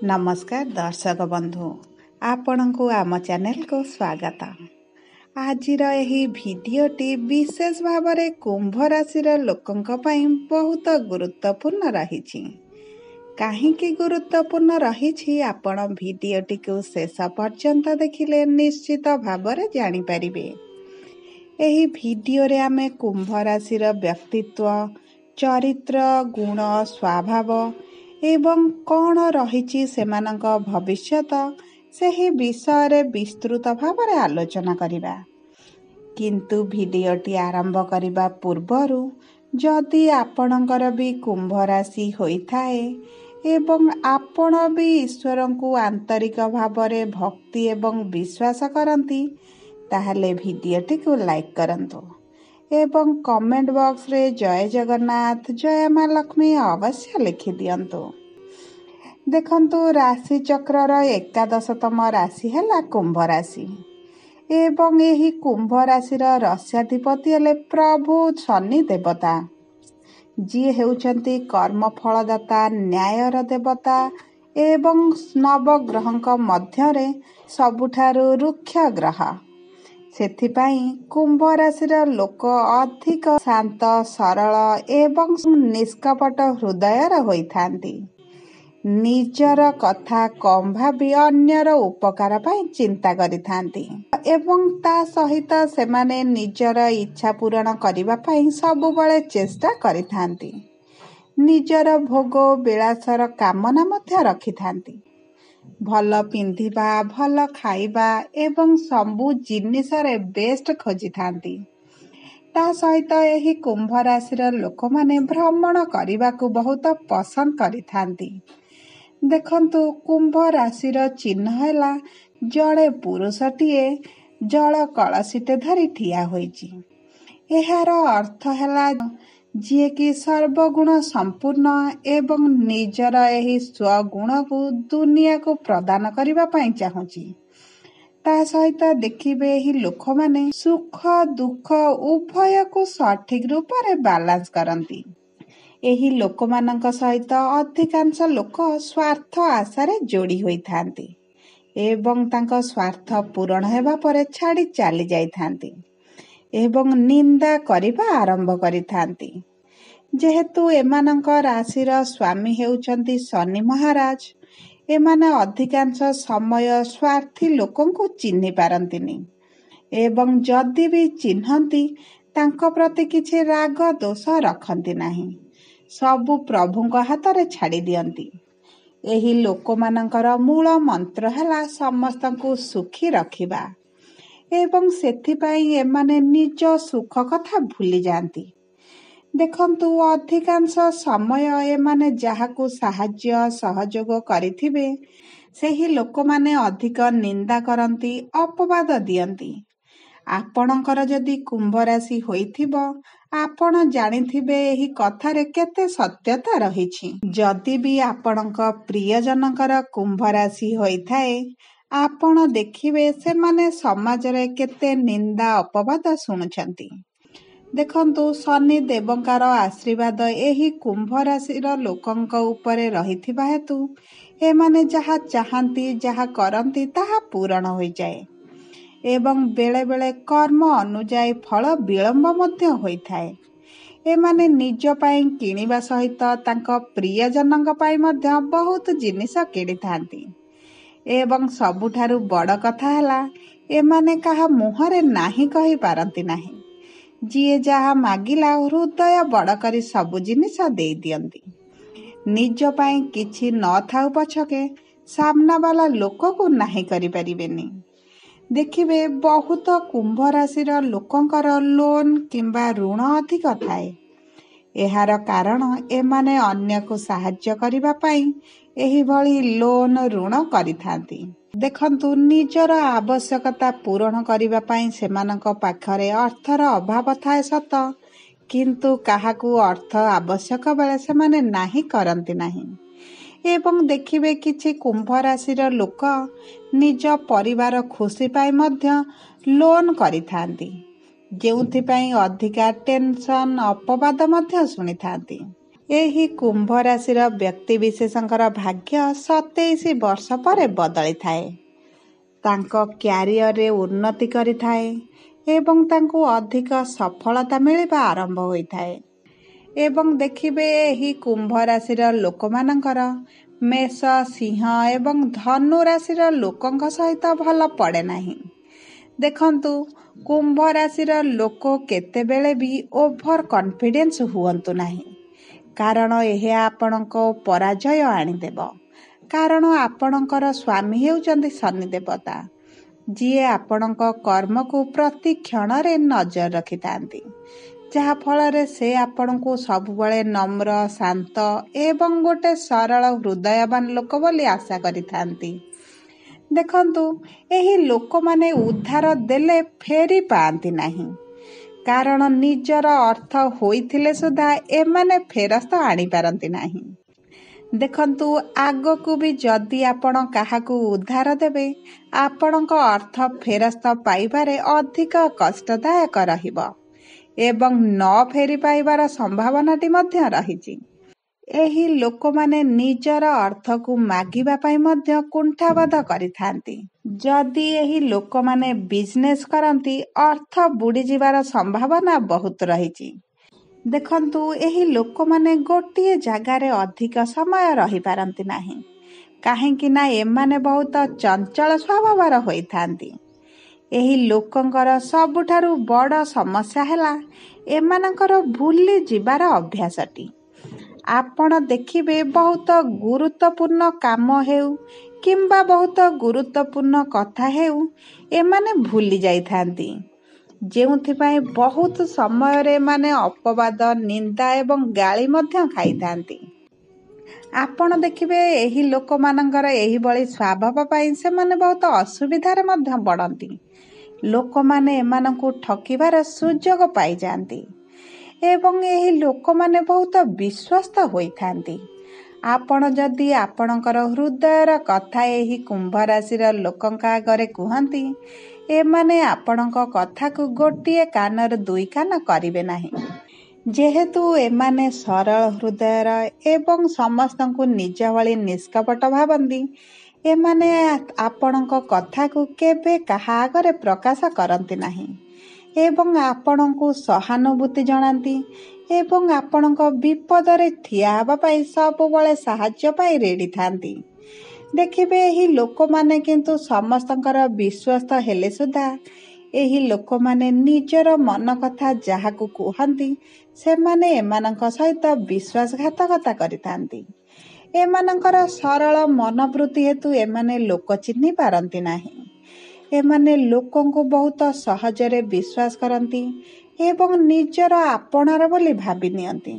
नमस्कार दर्शक बंधु आपणको आम चैनल को स्वागत। आज भिडियोटी विशेष भाव में कुंभ राशि लोकों बहुत गुरुत्वपूर्ण रही। कहीं गुरुत्वपूर्ण रही आपण भिडियोटी को शेष पर्यंत देखिले निश्चित भाव में जानीपर। यही भिडियो रे आमे कुंभ राशि व्यक्तित्व, चरित्र, गुण, स्वभाव एवं कौन रही सेमानक भविष्यत सही विषय रे विस्तृत भाव में आलोचना करिबा। किंतु भिडियोटी आरंभ करिबा पूर्वरु जदि आपणकर भी कुंभ राशि होइथाए एवं आपण भी ईश्वर को आंतरिक भाव में भक्ति एवं विश्वास करती ताहले भिडियोटी को लाइक करंतु एवं कमेंट बॉक्स रे जय जगन्नाथ जय मां लक्ष्मी अवश्य लिखि दियंतु। देखंतु राशि चक्रर एकादशतम राशि है कुंभ राशि एवं यही कुंभ राशिर रस्याधिपति हेले प्रभु शनि देवता, जी हेउचंती कर्म फलदाता, न्यायर देवता एवं नवग्रहंक मध्यरे सबुठारु रुक्ष ग्रह। सेथिपाई कुंभ राशिर लोक अधिक शांत, सरल एवं निष्कपट हृदयर होइथांती। निजर कथा कम भावी अन्यर उपकार पाई चिंता करिथांती एवं ता सहित सेमाने निजर इच्छा पूरण करिबा पाई सबुबळे चेष्टा करिथांती। निजर भोग विलासर कामना मध्य रखिथांती। भल पिंधिबा, भल खाइबा एवं सबु जिनिसरे बेस्ट खोजी थांती। ता सहित यही कुंभ राशिर लोक माने भ्रमण करने को बहुत पसंद करिथांती। देखंतु कुंभ राशिर चिन्ह हैला जड़े पुरुषटिए जल कलसीटे धरी ठिया होइची। एहार अर्थ हैला जी कि सर्वगुण संपूर्ण एवं निजर यही स्वगुण को दुनिया को प्रदान करिबा पाई चाहूची। ता सहित देखिबे यही लोक माने सुख दुख उभय को सठिक रूप रे बैलेंस करंती। एही लोक मानक सहित अधिकांश लोक स्वार्थ आशारे जोड़ी होई थांती एवं तांका स्वार्थ पूरण हेबा परे छाड़ी चली जाई थांती एवं निंदा करिबा आरंभ करि थांती। जेहेतु एमानक राशिर स्वामी हेउचंती शनि महाराज, एमाने अधिकांश समय स्वार्थी लोकों को चिन्हि पारंतिनी एवं जदि भी चिन्हती तांको प्रति किछि राग दोष रखंती नाही, सबु प्रभुଙ୍କ हातरे छाड़ी दियंती। एही लोकमानंकर मूल मंत्र हैला समस्तଙ୍କୁ सुखी रखिबा एवं सेथिपाई एमाने निज सुख कथा भूली जाती। देखंतु अधिकांश समय एमाने जाहाकु साहाय्य सहयोग करिथिबे सेही लोकमाने अधिक निंदा करंती, अपवाद दियंती। आपणकर जदि कुंभ राशि होइथिबो आपण जानिथिबे एही कथारे केते सत्यता रहिछि। जदि भी आपणक प्रियजनकर कुंभ राशि होइथाए आपण देखिबे सेमाने समाज रे केते निंदा अपवाद सुनुछंती। देखंतु शनि देवंकार आशीर्वाद एही कुंभ राशिर लोकंक उपरे रहिथिबा हेतु एमाने जहा चाहंती जहा करंती ताहा पूर्ण होई जाए एवं बेले बेले कर्म अनुजाई फल विलंब मध्य होइथाए। एमाने निज पाई किनिबा सहित तांको प्रियजनक पाई मध्य बहुत जिनिस किनि थांती एवं सबुठारु बड़ कथा हैला एमाने कहा मुहरे नाही कहि पारंती नाही। जिए जहा मागिला हृदय बड़ करी सबु जिनिस देई दियंती। निज पाई किछि न थाउ पछके सामना वाला लोक को नाही करि परिबेनी। देखिबे बहुत कुंभ राशिर लोकंकर लोन किंबा ऋण अधिक थाए। एहार कारण एमाने अन्य को साहाय्य करिबा पाई एही भली लोन ऋण करिथांती। देखंतु निजर आवश्यकता पूर्ण करिबा पाई सेमानक पाखरे अर्थर अभाव थाए सत, किंतु काहाकू अर्थ आवश्यक बेले सेमाने नाही करंती नाही। एवं देखिबे किछि कुंभ राशिर लोक निज परिवार खुशी पाई मध्य लोन करिथांती, जेउथि पाई अधिका टेंशन अपवाद मध्य सुनि थांती। ଏହି କୁମ୍ଭ ରାଶିର ବ୍ୟକ୍ତିବିଶେଷଙ୍କର ଭାଗ୍ୟ 27 ବର୍ଷ ପରେ ବଦଳିଥାଏ। ତାଙ୍କ କ୍ୟାରିୟରରେ ଉନ୍ନତି କରିଥାଏ ଏବଂ ତାଙ୍କୁ ଅଧିକ ସଫଳତା ମିଳିବା ଆରମ୍ଭ ହୋଇଥାଏ। ଏବଂ ଦେଖିବେ ଏହି କୁମ୍ଭ ରାଶିର ଲୋକମାନଙ୍କର ମେଷ, ସିଂହ ଏବଂ ଧନୁ ରାଶିର ଲୋକଙ୍କ ସହିତ ଭଲ ପଡ଼େ ନାହିଁ। ଦେଖନ୍ତୁ, କୁମ୍ଭ ରାଶିର ଲୋକ କେତେବେଳେ ବି ଓଭର କନଫିଡେନ୍ସ ହୁଅନ୍ତୁ ନାହିଁ, କାରଣ ଏହା ଆପଣଙ୍କ ପରାଜୟ ଆଣିଦେବ। କାରଣ ଆପଣଙ୍କର ସ୍ୱାମୀ ହେଉଛନ୍ତି ଶନି ଦେବତା, ଯିଏ ଆପଣଙ୍କ କର୍ମକୁ ପ୍ରତି କ୍ଷଣରେ ନଜର ରଖିଥାନ୍ତି, ଯାହାଫଳରେ ସେ ଆପଣଙ୍କୁ ସବୁବେଳେ ନମ୍ର, ଶାନ୍ତ ଏବଂ ଗୋଟେ ସରଳ ହୃଦୟବାନ ଲୋକ ବୋଲି ଆଶା କରିଥାନ୍ତି। ଦେଖନ୍ତୁ, ଏହି ଲୋକମାନେ ଉଦ୍ଧାର ଦେଲେ ଫେରି ପାଆନ୍ତି ନାହିଁ, କାରଣ ନିଜର ଅର୍ଥ ହୋଇଥିଲେ ସୁଦ୍ଧା ଏମାନେ ଫେରସ୍ତ ଆଣିପାରନ୍ତି ନାହିଁ। ଦେଖନ୍ତୁ, ଆଗକୁ ବି ଯଦି ଆପଣ କାହାକୁ ଉଦ୍ଧାର ଦେବେ, ଆପଣଙ୍କ ଅର୍ଥ ଫେରସ୍ତ ପାଇବାରେ ଅଧିକ କଷ୍ଟଦାୟକ ରହିବ ଏବଂ ନ ଫେରି ପାଇବାର ସମ୍ଭାବନାଟି ମଧ୍ୟ ରହିଛି। ଏହି ଲୋକମାନେ ନିଜର ଅର୍ଥକୁ ମାଗିବା ପାଇଁ ମଧ୍ୟ କୁଣ୍ଠାବୋଧ କରିଥାନ୍ତି। ଯଦି ଏହି ଲୋକମାନେ ବିଜନେସ୍ କରନ୍ତି, ଅର୍ଥ ବୁଡ଼ିଯିବାର ସମ୍ଭାବନା ବହୁତ ରହିଛି। ଦେଖନ୍ତୁ, ଏହି ଲୋକମାନେ ଗୋଟିଏ ଜାଗାରେ ଅଧିକ ସମୟ ରହିପାରନ୍ତି ନାହିଁ, କାହିଁକି ନା ଏମାନେ ବହୁତ ଚଞ୍ଚଳ ସ୍ୱଭାବର ହୋଇଥାନ୍ତି। ଏହି ଲୋକଙ୍କର ସବୁଠାରୁ ବଡ଼ ସମସ୍ୟା ହେଲା ଏମାନଙ୍କର ଭୁଲି ଯିବାର ଅଭ୍ୟାସଟି। ଆପଣ ଦେଖିବେ, ବହୁତ ଗୁରୁତ୍ୱପୂର୍ଣ୍ଣ କାମ ହେଉ କିମ୍ବା ବହୁତ ଗୁରୁତ୍ୱପୂର୍ଣ୍ଣ କଥା ହେଉ, ଏମାନେ ଭୁଲି ଯାଇଥାନ୍ତି, ଯେଉଁଥିପାଇଁ ବହୁତ ସମୟରେ ଏମାନେ ଅପବାଦ, ନିନ୍ଦା ଏବଂ ଗାଳି ମଧ୍ୟ ଖାଇଥାନ୍ତି। ଆପଣ ଦେଖିବେ, ଏହି ଲୋକମାନଙ୍କର ଏହିଭଳି ସ୍ୱଭାବ ପାଇଁ ସେମାନେ ବହୁତ ଅସୁବିଧାରେ ମଧ୍ୟ ପଡ଼ନ୍ତି। ଲୋକମାନେ ଏମାନଙ୍କୁ ଠକିବାର ସୁଯୋଗ ପାଇଯାଆନ୍ତି ଏବଂ ଏହି ଲୋକମାନେ ବହୁତ ବିଶ୍ୱସ୍ତ ହୋଇଥାନ୍ତି। ଆପଣ ଯଦି ଆପଣଙ୍କର ହୃଦୟର କଥା ଏହି କୁମ୍ଭ ରାଶିର ଲୋକଙ୍କ ଆଗରେ କୁହନ୍ତି, ଏମାନେ ଆପଣଙ୍କ କଥାକୁ ଗୋଟିଏ କାନରୁ ଦୁଇ କାନ କରିବେ ନାହିଁ। ଯେହେତୁ ଏମାନେ ସରଳ ହୃଦୟର ଏବଂ ସମସ୍ତଙ୍କୁ ନିଜ ଭଳି ନିଷ୍କପଟ ଭାବନ୍ତି, ଏମାନେ ଆପଣଙ୍କ କଥାକୁ କେବେ କାହା ଆଗରେ ପ୍ରକାଶ କରନ୍ତି ନାହିଁ ଏବଂ ଆପଣଙ୍କୁ ସହାନୁଭୂତି ଜଣାନ୍ତି ଏବଂ ଆପଣଙ୍କ ବିପଦରେ ଠିଆ ହେବା ପାଇଁ ସବୁବେଳେ ସାହାଯ୍ୟ ପାଇଁ ରେଡି ଥାନ୍ତି। ଦେଖିବେ, ଏହି ଲୋକମାନେ କିନ୍ତୁ ସମସ୍ତଙ୍କର ବିଶ୍ୱସ୍ତ ହେଲେ ସୁଦ୍ଧା ଏହି ଲୋକମାନେ ନିଜର ମନ କଥା ଯାହାକୁ କୁହନ୍ତି, ସେମାନେ ଏମାନଙ୍କ ସହିତ ବିଶ୍ୱାସଘାତକତା କରିଥାନ୍ତି। ଏମାନଙ୍କର ସରଳ ମନୋବୃତ୍ତି ହେତୁ ଏମାନେ ଲୋକ ଚିହ୍ନି ପାରନ୍ତି ନାହିଁ। ଏମାନେ ଲୋକଙ୍କୁ ବହୁତ ସହଜରେ ବିଶ୍ୱାସ କରନ୍ତି ଏବଂ ନିଜର ଆପଣାର ବୋଲି ଭାବି ନିଅନ୍ତି,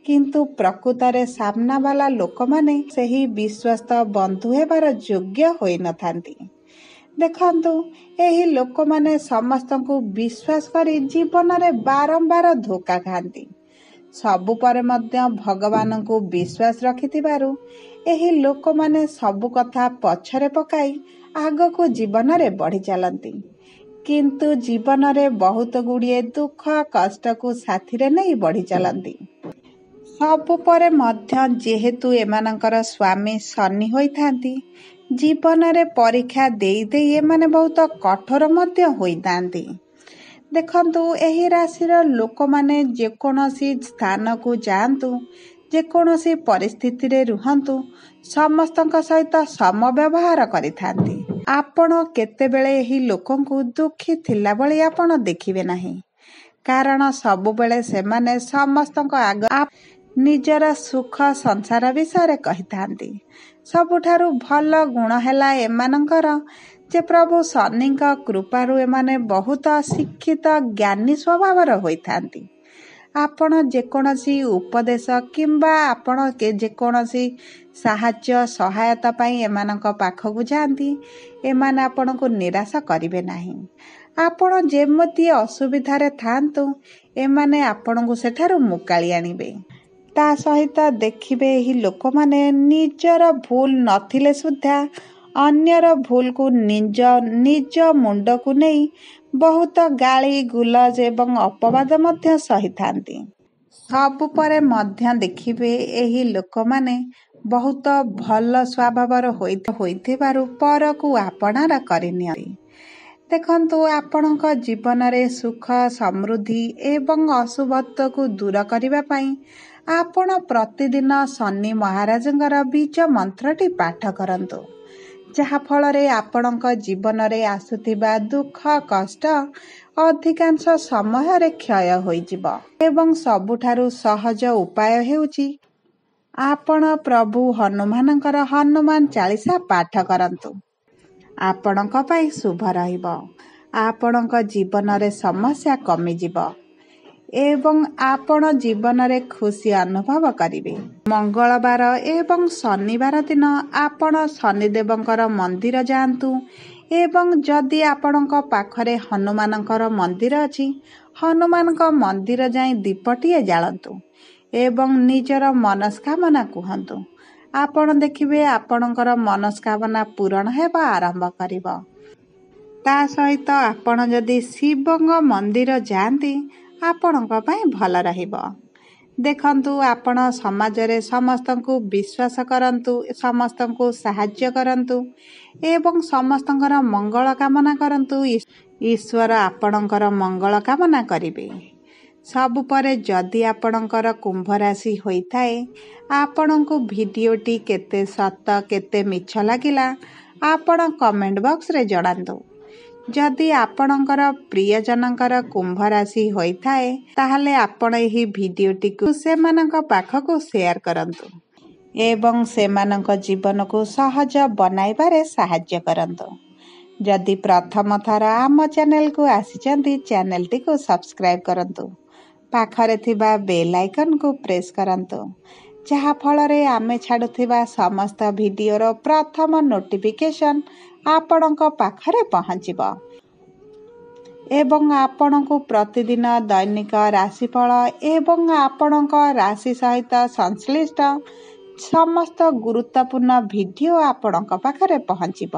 କିନ୍ତୁ ପ୍ରକୃତରେ ସାମ୍ନାବାଲା ଲୋକମାନେ ସେହି ବିଶ୍ୱସ୍ତ ବନ୍ଧୁ ହେବାର ଯୋଗ୍ୟ ହୋଇନଥାନ୍ତି। ଦେଖନ୍ତୁ, ଏହି ଲୋକମାନେ ସମସ୍ତଙ୍କୁ ବିଶ୍ୱାସ କରି ଜୀବନରେ ବାରମ୍ବାର ଧୋକା ଖାଆନ୍ତି। ସବୁ ପରେ ମଧ୍ୟ ଭଗବାନଙ୍କୁ ବିଶ୍ୱାସ ରଖିଥିବାରୁ ଏହି ଲୋକମାନେ ସବୁ କଥା ପଛରେ ପକାଇ ଆଗକୁ ଜୀବନରେ ବଢ଼ି ଚାଲନ୍ତି, କିନ୍ତୁ ଜୀବନରେ ବହୁତ ଗୁଡ଼ିଏ ଦୁଃଖ କଷ୍ଟକୁ ସାଥିରେ ନେଇ ବଢ଼ି ଚାଲନ୍ତି। ସବୁ ପରେ ମଧ୍ୟ ଯେହେତୁ ଏମାନଙ୍କର ସ୍ୱାମୀ ଶନି ହୋଇଥାନ୍ତି, ଜୀବନରେ ପରୀକ୍ଷା ଦେଇ ଦେଇ ଏମାନେ ବହୁତ କଠୋର ମଧ୍ୟ ହୋଇଥାନ୍ତି। ଦେଖନ୍ତୁ, ଏହି ରାଶିର ଲୋକମାନେ ଯେକୌଣସି ସ୍ଥାନକୁ ଯାଆନ୍ତୁ, ଯେକୌଣସି ପରିସ୍ଥିତିରେ ରୁହନ୍ତୁ, ସମସ୍ତଙ୍କ ସହିତ ସମବ୍ୟବହାର କରିଥାନ୍ତି। ଆପଣ କେତେବେଳେ ଏହି ଲୋକଙ୍କୁ ଦୁଃଖୀ ଥିଲା ଭଳି ଆପଣ ଦେଖିବେ ନାହିଁ, କାରଣ ସବୁବେଳେ ସେମାନେ ସମସ୍ତଙ୍କ ଆଗ ନିଜର ସୁଖ ସଂସାର ବିଷୟରେ କହିଥାନ୍ତି। ସବୁଠାରୁ ଭଲ ଗୁଣ ହେଲା ଏମାନଙ୍କର ଯେ ପ୍ରଭୁ ଶନିଙ୍କ କୃପାରୁ ଏମାନେ ବହୁତ ଶିକ୍ଷିତ, ଜ୍ଞାନୀ ସ୍ୱଭାବର ହୋଇଥାନ୍ତି। ଆପଣ ଯେକୌଣସି ଉପଦେଶ କିମ୍ବା ଆପଣ ଯେକୌଣସି ସାହାଯ୍ୟ ସହାୟତା ପାଇଁ ଏମାନଙ୍କ ପାଖକୁ ଯାଆନ୍ତି, ଏମାନେ ଆପଣଙ୍କୁ ନିରାଶ କରିବେ ନାହିଁ। ଆପଣ ଯେମିତି ଅସୁବିଧାରେ ଥାଆନ୍ତୁ, ଏମାନେ ଆପଣଙ୍କୁ ସେଠାରୁ ମୁକାଳି ଆଣିବେ। ତା ସହିତ ଦେଖିବେ, ଏହି ଲୋକମାନେ ନିଜର ଭୁଲ ନଥିଲେ ସୁଦ୍ଧା ଅନ୍ୟର ଭୁଲକୁ ନିଜ ମୁଣ୍ଡକୁ ନେଇ ବହୁତ ଗାଳି ଗୁଲଜ ଏବଂ ଅପବାଦ ମଧ୍ୟ ସହିଥାନ୍ତି। ସବୁ ପରେ ମଧ୍ୟ ଦେଖିବେ ଏହି ଲୋକମାନେ ବହୁତ ଭଲ ସ୍ୱଭାବର ହୋଇଥିବାରୁ ପରକୁ ଆପଣାର କରିନିଅନ୍ତି। ଦେଖନ୍ତୁ, ଆପଣଙ୍କ ଜୀବନରେ ସୁଖ ସମୃଦ୍ଧି ଏବଂ ଅଶୁଭତ୍ୱକୁ ଦୂର କରିବା ପାଇଁ ଆପଣ ପ୍ରତିଦିନ ଶନି ମହାରାଜଙ୍କର ବୀଜ ମନ୍ତ୍ରଟି ପାଠ କରନ୍ତୁ, ଯାହାଫଳରେ ଆପଣଙ୍କ ଜୀବନରେ ଆସୁଥିବା ଦୁଃଖ କଷ୍ଟ ଅଧିକାଂଶ ସମୟରେ କ୍ଷୟ ହୋଇଯିବ। ଏବଂ ସବୁଠାରୁ ସହଜ ଉପାୟ ହେଉଛି ଆପଣ ପ୍ରଭୁ ହନୁମାନଙ୍କର ହନୁମାନ ଚାଳିଶା ପାଠ କରନ୍ତୁ। ଆପଣଙ୍କ ପାଇଁ ଶୁଭ ରହିବ। ଆପଣଙ୍କ ଜୀବନରେ ସମସ୍ୟା କମିଯିବ ଏବଂ ଆପଣ ଜୀବନରେ ଖୁସି ଅନୁଭବ କରିବେ। ମଙ୍ଗଳବାର ଏବଂ ଶନିବାର ଦିନ ଆପଣ ଶନିଦେବଙ୍କର ମନ୍ଦିର ଯାଆନ୍ତୁ ଏବଂ ଯଦି ଆପଣଙ୍କ ପାଖରେ ହନୁମାନଙ୍କର ମନ୍ଦିର ଅଛି, ହନୁମାନଙ୍କ ମନ୍ଦିର ଯାଇ ଦୀପଟିଏ ଜାଳନ୍ତୁ ଏବଂ ନିଜର ମନସ୍କାମନା କୁହନ୍ତୁ। ଆପଣ ଦେଖିବେ ଆପଣଙ୍କର ମନସ୍କାମନା ପୂରଣ ହେବା ଆରମ୍ଭ କରିବ। ତା ସହିତ ଆପଣ ଯଦି ଶିବଙ୍କ ମନ୍ଦିର ଯାଆନ୍ତି, ଆପଣଙ୍କ ପାଇଁ ଭଲ ରହିବ। ଦେଖନ୍ତୁ, ଆପଣ ସମାଜରେ ସମସ୍ତଙ୍କୁ ବିଶ୍ୱାସ କରନ୍ତୁ, ସମସ୍ତଙ୍କୁ ସାହାଯ୍ୟ କରନ୍ତୁ ଏବଂ ସମସ୍ତଙ୍କର ମଙ୍ଗଳ କାମନା କରନ୍ତୁ। ଈଶ୍ୱର ଆପଣଙ୍କର ମଙ୍ଗଳ କାମନା କରିବେ। ସବୁ ପରେ ଯଦି ଆପଣଙ୍କର କୁମ୍ଭ ରାଶି ହୋଇଥାଏ, ଆପଣଙ୍କୁ ଭିଡ଼ିଓଟି କେତେ ସତ କେତେ ମିଛ ଲାଗିଲା ଆପଣ କମେଣ୍ଟ ବକ୍ସରେ ଜଣାନ୍ତୁ। ଯଦି ଆପଣଙ୍କର ପ୍ରିୟଜନଙ୍କର କୁମ୍ଭ ରାଶି ହୋଇଥାଏ, ତାହେଲେ ଆପଣ ଏହି ଭିଡ଼ିଓଟିକୁ ସେମାନଙ୍କ ପାଖକୁ ସେୟାର କରନ୍ତୁ ଏବଂ ସେମାନଙ୍କ ଜୀବନକୁ ସହଜ ବନାଇବାରେ ସାହାଯ୍ୟ କରନ୍ତୁ। ଯଦି ପ୍ରଥମ ଥର ଆମ ଚ୍ୟାନେଲକୁ ଆସିଛନ୍ତି, ଚ୍ୟାନେଲଟିକୁ ସବସ୍କ୍ରାଇବ୍ କରନ୍ତୁ। ପାଖରେ ଥିବା ବେଲ୍ ଆଇକନକୁ ପ୍ରେସ୍ କରନ୍ତୁ, ଯାହାଫଳରେ ଆମେ ଛାଡ଼ୁଥିବା ସମସ୍ତ ଭିଡ଼ିଓର ପ୍ରଥମ ନୋଟିଫିକେସନ୍ ଆପଣଙ୍କ ପାଖରେ ପହଞ୍ଚିବ ଏବଂ ଆପଣଙ୍କୁ ପ୍ରତିଦିନ ଦୈନିକ ରାଶିଫଳ ଏବଂ ଆପଣଙ୍କ ରାଶି ସହିତ ସଂଶ୍ଳିଷ୍ଟ ସମସ୍ତ ଗୁରୁତ୍ୱପୂର୍ଣ୍ଣ ଭିଡ଼ିଓ ଆପଣଙ୍କ ପାଖରେ ପହଞ୍ଚିବ।